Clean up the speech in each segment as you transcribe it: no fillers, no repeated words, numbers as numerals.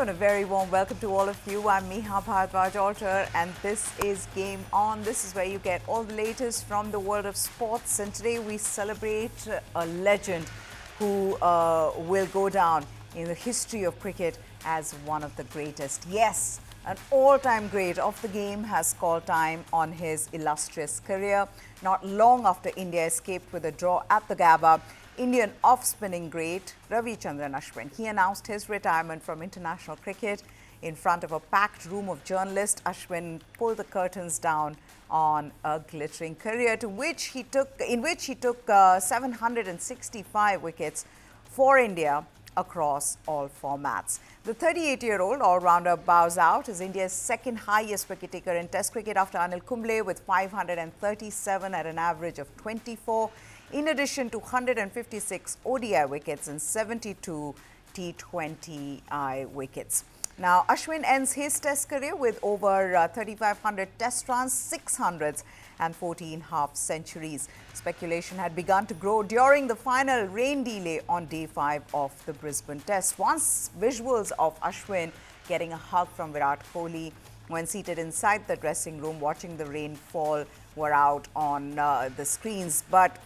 and a very warm welcome to all of you. I'm Meha Bhardwaj Alter, and this is Game On. This is where you get all the latest from the world of sports. And today we celebrate a legend who will go down in the history of cricket as one of the greatest. Yes, an all-time great of the game has called time on his illustrious career. Not long after India escaped with a draw at the Gabba, Indian off-spinning great Legend R Ashwin. He announced his retirement from international cricket in front of a packed room of journalists. Ashwin pulled the curtains down on a glittering career in which he took 765 wickets for India across all formats. The 38-year-old all-rounder bows out as India's second highest wicket-taker in Test cricket after Anil Kumble with 537 at an average of 24. In addition to 156 ODI wickets and 72 T20I wickets. Now, Ashwin ends his Test career with over 3,500 Test runs, 600s and 14 half centuries. Speculation had begun to grow during the final rain delay on day 5 of the Brisbane Test. Once visuals of Ashwin getting a hug from Virat Kohli when seated inside the dressing room watching the rain fall were out on the screens. But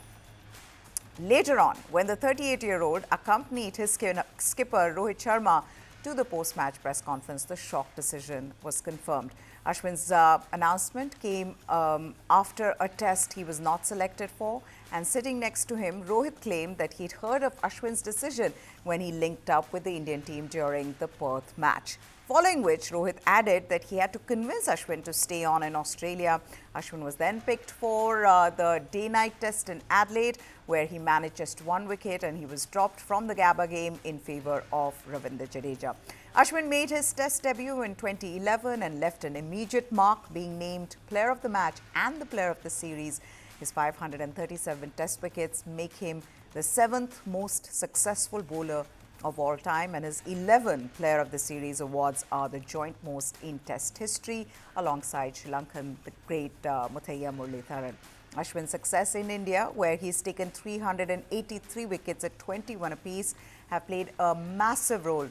later on, when the 38-year-old accompanied his skipper Rohit Sharma to the post-match press conference, the shock decision was confirmed. Ashwin's announcement came after a test he was not selected for, and sitting next to him, Rohit claimed that he'd heard of Ashwin's decision when he linked up with the Indian team during the Perth match. Following which, Rohit added that he had to convince Ashwin to stay on in Australia. Ashwin was then picked for the day-night test in Adelaide, where he managed just 1 wicket and he was dropped from the Gabba game in favour of Ravindra Jadeja. Ashwin made his Test debut in 2011 and left an immediate mark, being named Player of the Match and the Player of the Series. His 537 Test wickets make him the 7th most successful bowler of all time, and his 11 Player of the Series awards are the joint most in Test history, alongside Sri Lankan the great Muthaiya Muralitharan. Ashwin's success in India, where he's taken 383 wickets at 21 apiece, have played a massive role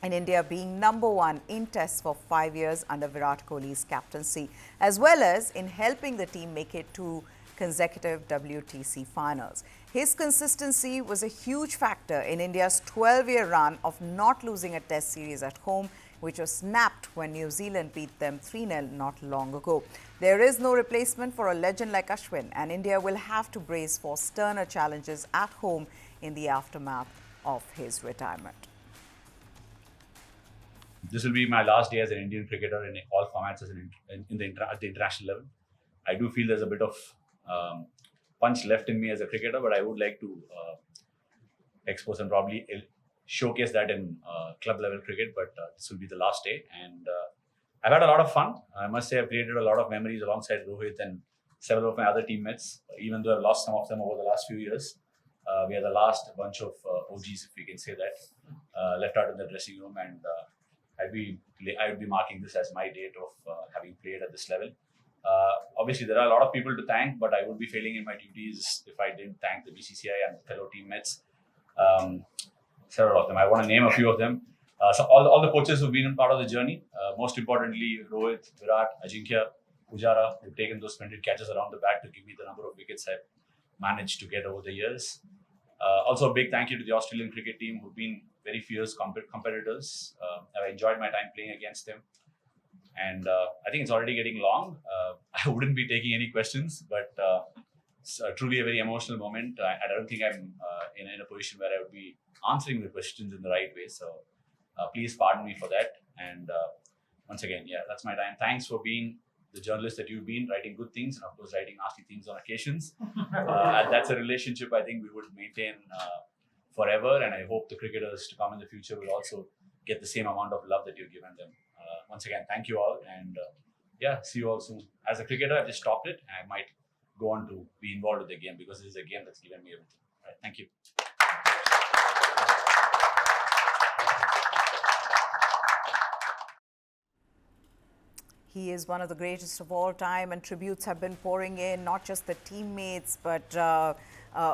in India being #1 in Tests for 5 years under Virat Kohli's captaincy, as well as in helping the team make it to consecutive WTC finals. His consistency was a huge factor in India's 12-year run of not losing a Test series at home, which was snapped when New Zealand beat them 3-0 not long ago. There is no replacement for a legend like Ashwin, and India will have to brace for sterner challenges at home in the aftermath of his retirement. This will be my last day as an Indian cricketer in all formats at the international level. I do feel there's a bit of punch left in me as a cricketer, but I would like to expose and probably showcase that in club level cricket. But this will be the last day, and I've had a lot of fun. I must say I've created a lot of memories alongside Rohit and several of my other teammates, even though I've lost some of them over the last few years. We are the last bunch of OGs, if we can say that, left out in the dressing room, and I would be marking this as my date of having played at this level. Obviously, there are a lot of people to thank, but I would be failing in my duties if I didn't thank the BCCI and fellow teammates. Several of them. I want to name a few of them. So all the coaches who've been a part of the journey. Most importantly, Rohit, Virat, Ajinkya, Pujara, who've taken those splendid catches around the bat to give me the number of wickets I've managed to get over the years. Also, a big thank you to the Australian cricket team, who've been very fierce competitors. I've enjoyed my time playing against them. And I think it's already getting long. I wouldn't be taking any questions, but it's truly a very emotional moment. I don't think I'm in a position where I would be answering the questions in the right way. So please pardon me for that. And once again, yeah, that's my time. Thanks for being the journalist that you've been, writing good things and of course writing nasty things on occasions. And that's a relationship I think we would maintain forever. And I hope the cricketers to come in the future will also get the same amount of love that you've given them. Once again, thank you all, and yeah, see you all soon. As a cricketer, I've just stopped it, and I might go on to be involved with the game because this is a game that's given me everything. All right, thank you. He is one of the greatest of all time, and tributes have been pouring in, not just the teammates, but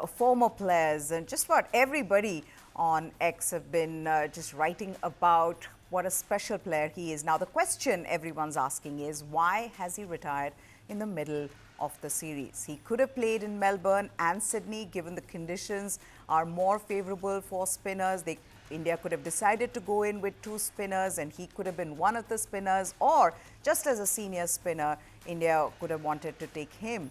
former players, and just about everybody on X have been just writing about what a special player he is. Now, the question everyone's asking is, why has he retired in the middle of the series? He could have played in Melbourne and Sydney, given the conditions are more favourable for spinners. India could have decided to go in with two spinners and he could have been one of the spinners, or just as a senior spinner, India could have wanted to take him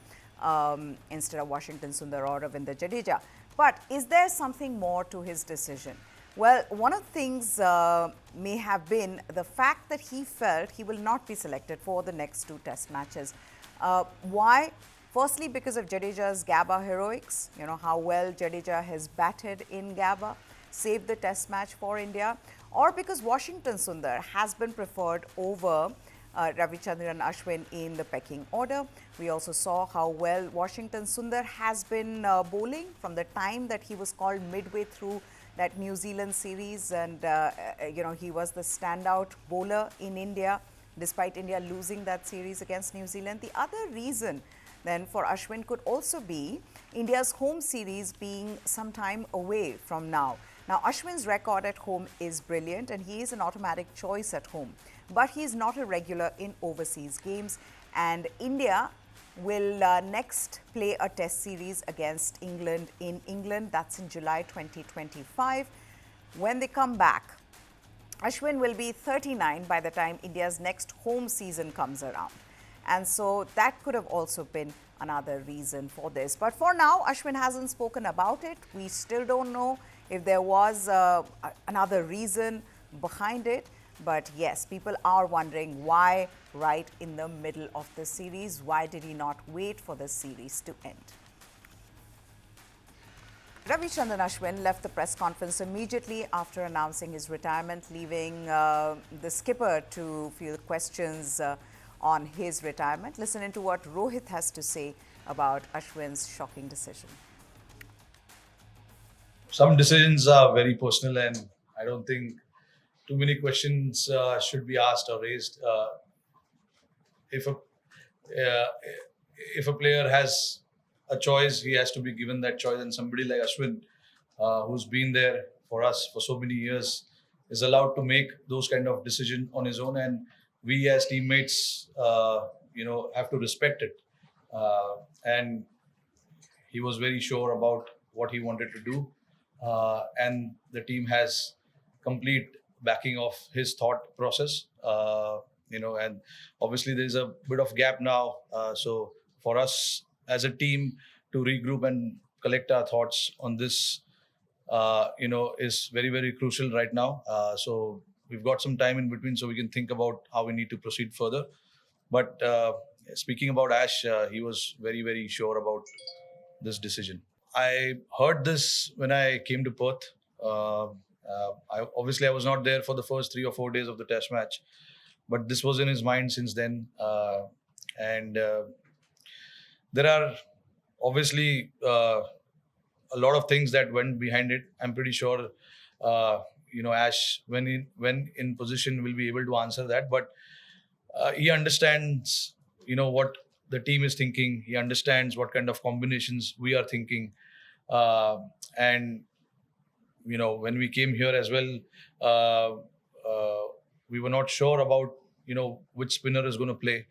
instead of Washington Sundar or Ravindra Jadeja. But is there something more to his decision? Well, one of the things may have been the fact that he felt he will not be selected for the next two test matches. Why? Firstly, because of Jadeja's Gabba heroics, you know, how well Jadeja has batted in Gabba, saved the test match for India, or because Washington Sundar has been preferred over Ravichandran Ashwin in the pecking order. We also saw how well Washington Sundar has been bowling from the time that he was called midway through that New Zealand series, and he was the standout bowler in India despite India losing that series against New Zealand. The other reason then for Ashwin could also be India's home series being some time away from now. Now, Ashwin's record at home is brilliant and he is an automatic choice at home, but he is not a regular in overseas games, and India will next play a test series against England in England. That's in July 2025. When they come back, Ashwin will be 39 by the time India's next home season comes around. And so that could have also been another reason for this. But for now, Ashwin hasn't spoken about it. We still don't know if there was another reason behind it. But yes, people are wondering why right in the middle of the series. Why did he not wait for the series to end? Ravichandran Ashwin left the press conference immediately after announcing his retirement, leaving the skipper to field questions on his retirement. Listen into what Rohit has to say about Ashwin's shocking decision. Some decisions are very personal, and I don't think too many questions should be asked or raised. If a player has a choice, he has to be given that choice. And somebody like Ashwin, who's been there for us for so many years, is allowed to make those kind of decisions on his own. And we as teammates, have to respect it. And he was very sure about what he wanted to do. And the team has complete backing of his thought process. And obviously there's a bit of gap now. So for us as a team to regroup and collect our thoughts on this, is very, very crucial right now. So we've got some time in between so we can think about how we need to proceed further. But speaking about Ash, he was very, very sure about this decision. I heard this when I came to Perth. I was not there for the first 3 or 4 days of the test match, but this was in his mind since then. And there are obviously a lot of things that went behind it. I'm pretty sure, Ash, when in position, will be able to answer that. But he understands, what the team is thinking. He understands what kind of combinations we are thinking. And when we came here as well, we were not sure about which spinner is going to play.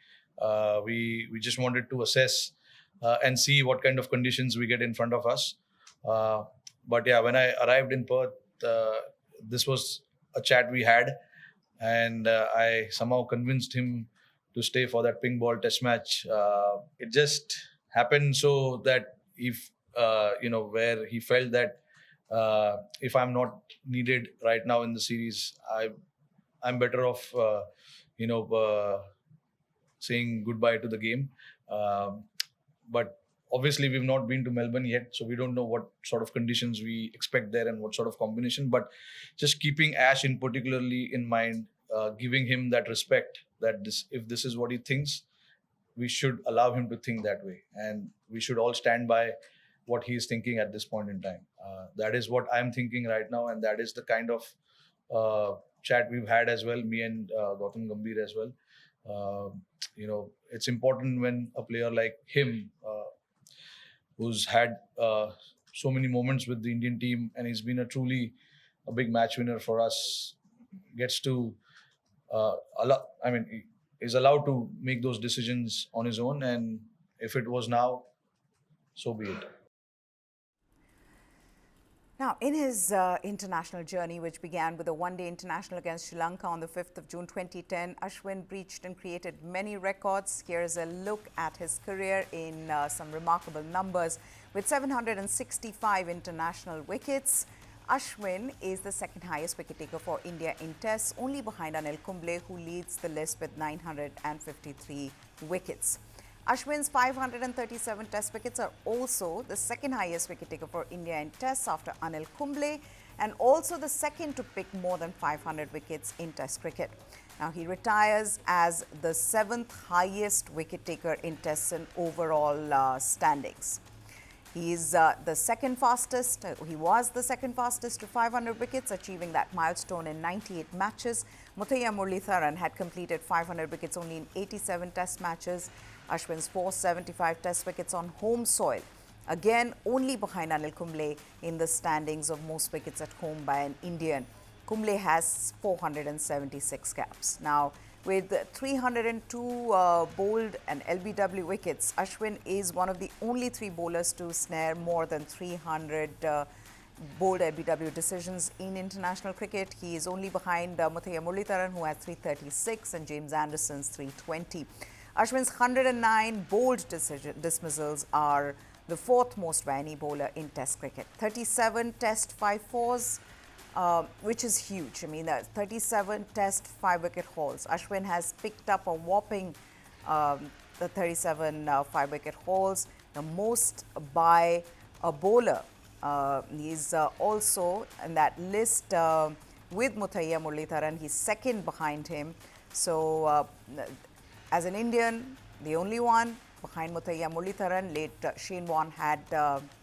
We just wanted to assess and see what kind of conditions we get in front of us. But yeah, when I arrived in Perth, this was a chat we had, and I somehow convinced him to stay for that pink ball test match. It just happened so that if where he felt that if I'm not needed right now in the series, I'm better off saying goodbye to the game. But obviously we've not been to Melbourne yet, so we don't know what sort of conditions we expect there and what sort of combination. But just keeping Ash in particularly in mind, giving him that respect that if this is what he thinks, we should allow him to think that way, and we should all stand by what he is thinking at this point in time. That is what I'm thinking right now, and that is the kind of chat we've had as well, me and Gautam Gambhir as well. It's important when a player like him, who's had so many moments with the Indian team, and he's been a truly a big match winner for us, gets to is allowed to make those decisions on his own. And if it was now, so be it. Now, in his international journey, which began with a one-day international against Sri Lanka on the 5th of June 2010, Ashwin breached and created many records. Here is a look at his career in some remarkable numbers. With 765 international wickets, Ashwin is the second highest wicket taker for India in tests, only behind Anil Kumble, who leads the list with 953 wickets. Ashwin's 537 test wickets are also the second highest wicket taker for India in tests after Anil Kumble, and also the second to pick more than 500 wickets in test cricket. Now, he retires as the seventh highest wicket taker in tests and overall standings. He is the second fastest. He was the second fastest to 500 wickets, achieving that milestone in 98 matches. Muthaiya Muralitharan had completed 500 wickets only in 87 test matches. Ashwin's 475 test wickets on home soil, again only behind Anil Kumble in the standings of most wickets at home by an Indian. Kumble has 476 caps. Now, with 302 bowled and LBW wickets, Ashwin is one of the only three bowlers to snare more than 300 bowled LBW decisions in international cricket. He is only behind Muthaiya Muralitharan, who has 336, and James Anderson's 320. Ashwin's 109 bowled dismissals are the fourth most by any bowler in Test cricket. 37 Test 5-4s, which is huge. I mean, 37 Test 5-wicket hauls. Ashwin has picked up a whopping the 37 5-wicket hauls, the most by a bowler. He's also in that list with Muthaiya Muralitharan. He's second behind him. So, as an Indian, the only one behind Muthaiya Muralitharan, late Shane Warne had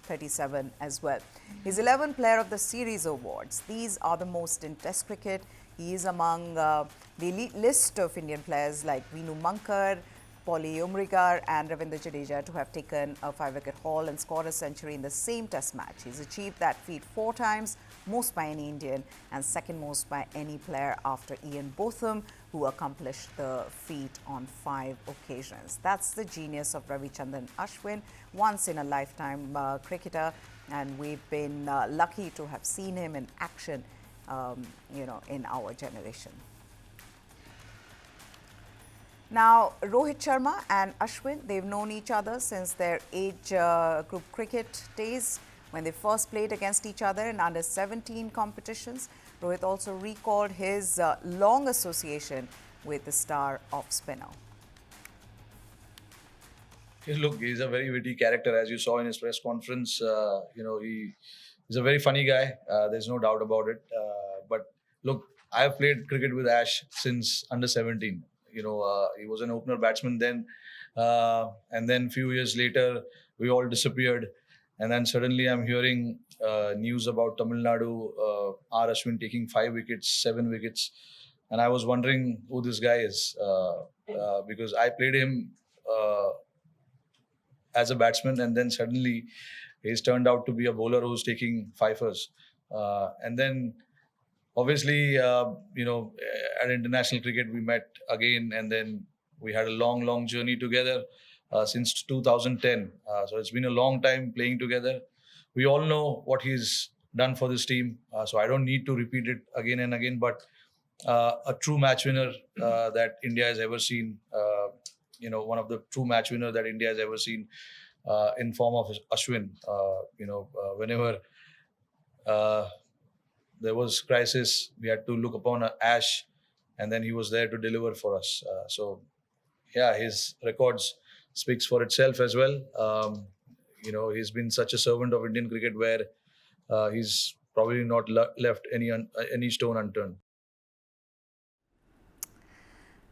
37 as well. He's 11th Player of the Series awards. These are the most in Test cricket. He is among the elite list of Indian players like Vinu Mankar, Paulie Umrigar and Ravindra Jadeja to have taken a 5-wicket haul and scored a century in the same Test match. He's achieved that feat 4 times, most by any Indian and second most by any player after Ian Botham, who accomplished the feat on 5 occasions. That's the genius of Ravichandran Ashwin, once in a lifetime cricketer, and we've been lucky to have seen him in action, in our generation. Now, Rohit Sharma and Ashwin, they've known each other since their age group cricket days when they first played against each other in under-17 competitions. Rohit also recalled his long association with the star off spinner. Look, he's a very witty character, as you saw in his press conference. He's a very funny guy. There's no doubt about it. But look, I've played cricket with Ash since under-17. He was an opener batsman then, and then a few years later, we all disappeared. And then suddenly I'm hearing news about Tamil Nadu, R Ashwin taking 5 wickets, 7 wickets. And I was wondering who this guy is, because I played him as a batsman, and then suddenly he's turned out to be a bowler who's taking 5ers. And then obviously, at international cricket, we met again, and then we had a long journey together since 2010. So it's been a long time playing together. We all know what he's done for this team, so I don't need to repeat it again and again, but a true match winner that India has ever seen, one of the true match winners that India has ever seen in form of Ashwin. Whenever there was crisis, we had to look upon Ash, and then he was there to deliver for us. His records speaks for itself as well. He's been such a servant of Indian cricket where he's probably not left any stone unturned.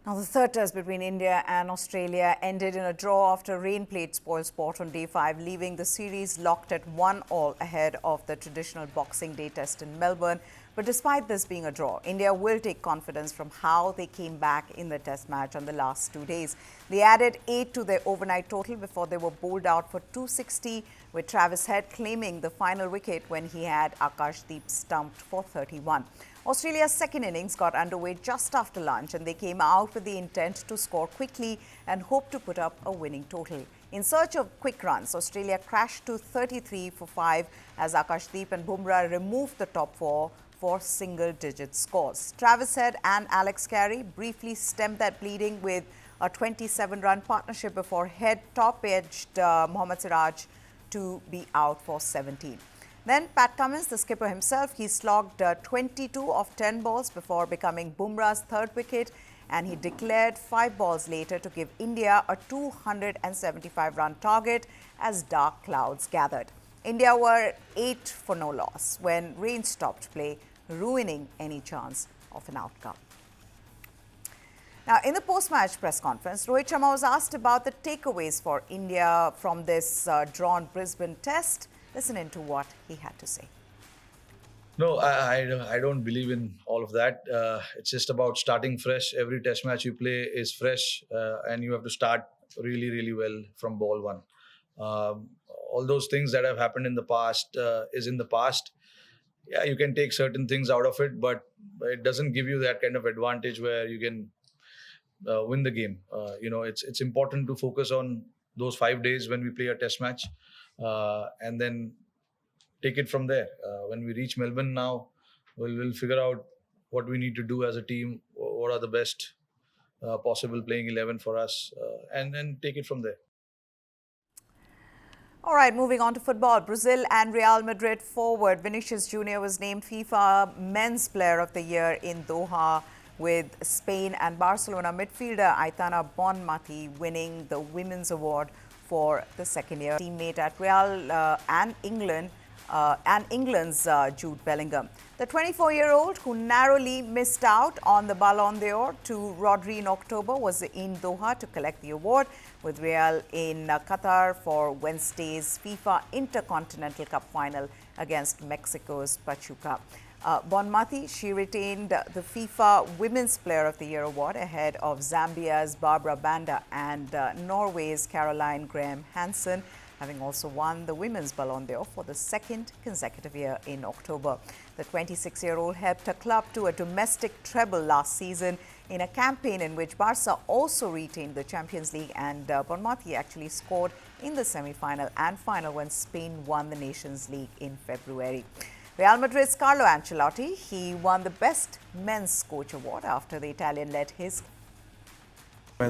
Now, the third test between India and Australia ended in a draw after rain played spoil sport on day 5, leaving the series locked at 1-1 ahead of the traditional Boxing Day test in Melbourne. But despite this being a draw, India will take confidence from how they came back in the test match on the last 2 days. They added 8 to their overnight total before they were bowled out for 260, with Travis Head claiming the final wicket when he had Akashdeep stumped for 31. Australia's second innings got underway just after lunch, and they came out with the intent to score quickly and hope to put up a winning total. In search of quick runs, Australia crashed to 33 for 5 as Akashdeep and Bumrah removed the top four for single-digit scores. Travis Head and Alex Carey briefly stemmed that bleeding with a 27-run partnership before Head top-edged Mohammad Siraj to be out for 17. Then Pat Cummins, the skipper himself, he slogged 22 of 10 balls before becoming Bumrah's third wicket, and he declared 5 balls later to give India a 275-run target as dark clouds gathered. India were 8 for no loss when rain stopped play, ruining any chance of an outcome. Now, in the post-match press conference, Rohit Sharma was asked about the takeaways for India from this drawn Brisbane test. Listen in to what he had to say. No, I don't believe in all of that. It's just about starting fresh. Every test match you play is fresh, and you have to start really, really well from ball one. All those things that have happened in the past is in the past. Yeah, you can take certain things out of it, but it doesn't give you that kind of advantage where you can win the game. It's important to focus on those 5 days when we play a test match, and then take it from there. When we reach Melbourne now, we'll figure out what we need to do as a team, what are the best possible playing 11 for us, and then take it from there. All right, moving on to football. Brazil and Real Madrid forward Vinicius Jr. was named FIFA Men's Player of the Year in Doha, with Spain and Barcelona midfielder Aitana Bonmati winning the Women's Award for the second year. Teammate at Real and England's Jude Bellingham. The 24-year-old who narrowly missed out on the Ballon d'Or to Rodri in October was in Doha to collect the award, with Real in Qatar for Wednesday's FIFA Intercontinental Cup final against Mexico's Pachuca. Bonmati, she retained the FIFA Women's Player of the Year award ahead of Zambia's Barbara Banda and Norway's Caroline Graham Hansen, having also won the Women's Ballon d'Or for the second consecutive year in October. The 26-year-old helped her club to a domestic treble last season in a campaign in which Barca also retained the Champions League, and Bonmati actually scored in the semi-final and final when Spain won the Nations League in February. Real Madrid's Carlo Ancelotti, he won the Best Men's Coach Award after the Italian led his.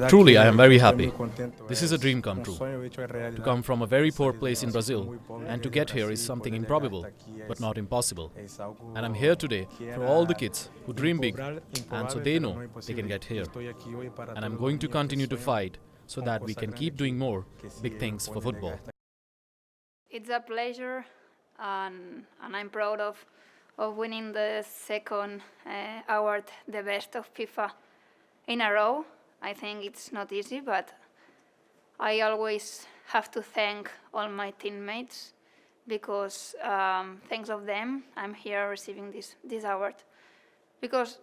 Truly, I am very happy. This is a dream come true. To come from a very poor place in Brazil and to get here is something improbable, but not impossible. And I'm here today for all the kids who dream big, and so they know they can get here. And I'm going to continue to fight so that we can keep doing more big things for football. It's a pleasure, and I'm proud of winning the second award, the best of FIFA in a row. I think it's not easy, but I always have to thank all my teammates, because thanks of them, I'm here receiving this award, because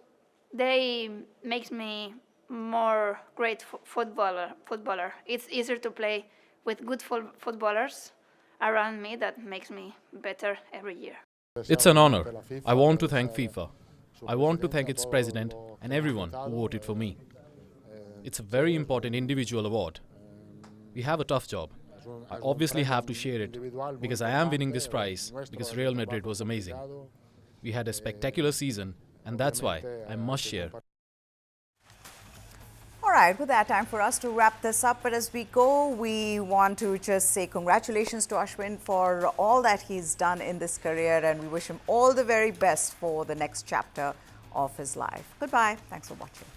they makes me more great footballer. It's easier to play with good footballers around me that makes me better every year. It's an honor. I want to thank FIFA. I want to thank its president and everyone who voted for me. It's a very important individual award. We have a tough job. I obviously have to share it because I am winning this prize because Real Madrid was amazing. We had a spectacular season, and that's why I must share. All right, with that, time for us to wrap this up. But as we go, we want to just say congratulations to Ashwin for all that he's done in this career, and we wish him all the very best for the next chapter of his life. Goodbye. Thanks for watching.